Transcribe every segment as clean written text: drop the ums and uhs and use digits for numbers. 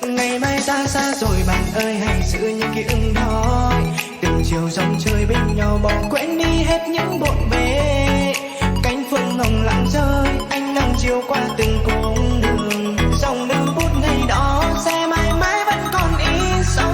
Ngày mai ta xa rồi bạn ơi, hãy giữ những ký ức đó. Từng chiều dòng chơi bên nhau, bỏ quên đi hết những bộn bề. Cánh phương hồng lặng rơi, ánh nắng chiều qua từng cung đường. Dòng lưu bút ngày đó sẽ mãi mãi vẫn còn in sâu.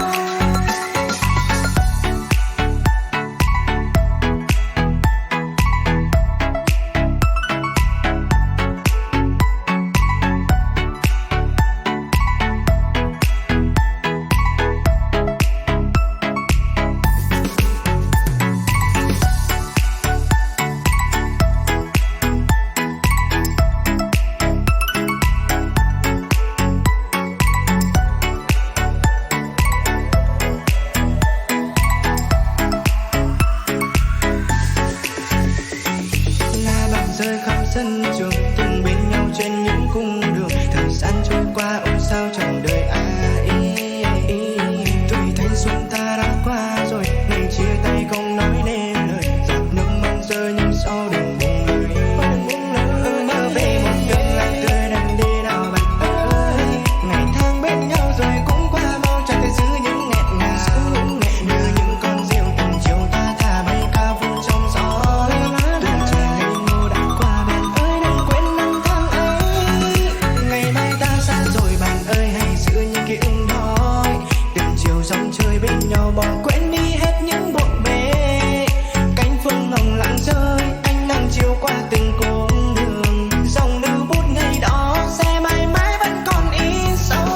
Rơi khắp sân trường, từng bên nhau trên những cung đường. Thời gian trôi qua ôi sao chẳng đợi ai. Tuổi thanh xuân ta đã qua rồi, ngày chia tay không nói nên lời. Giọt nước mắt rơi nhưng sau đừng buông lời. Mơ về một tương lai tươi đành đi nào bạn ơi. Ngày tháng bên nhau rồi cũng qua mau, chẳng thể giữ những nghẹn ngào. Như những con diều từng chiều ta thả bay cao vút trong gió. Bỏ quên đi hết những bộn bề. Cánh phương hồng lặng rơi, ánh nắng chiều qua từng cung đường. Dòng lưu bút ngày đó sẽ mãi mãi vẫn còn in sâu.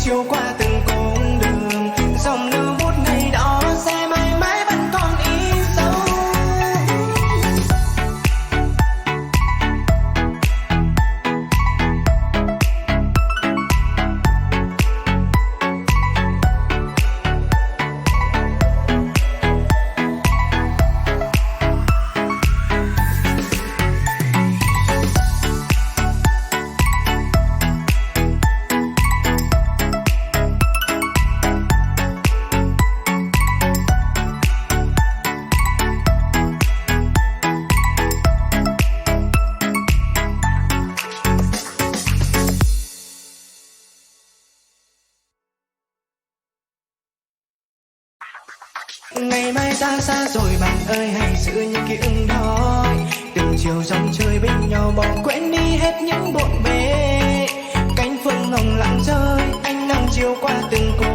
Chiều qua từng cung đường, dòng lưu bút ngày đó sẽ mãi mãi vẫn còn in sâu. Ngày mai ta xa rồi bạn ơi, hãy giữ những ký ức đó. Từng chiều dòng chơi bên nhau, bỏ quên đi hết những bộn bề. Cánh phương hồng lặng rơi, ánh nắng chiều qua từng cung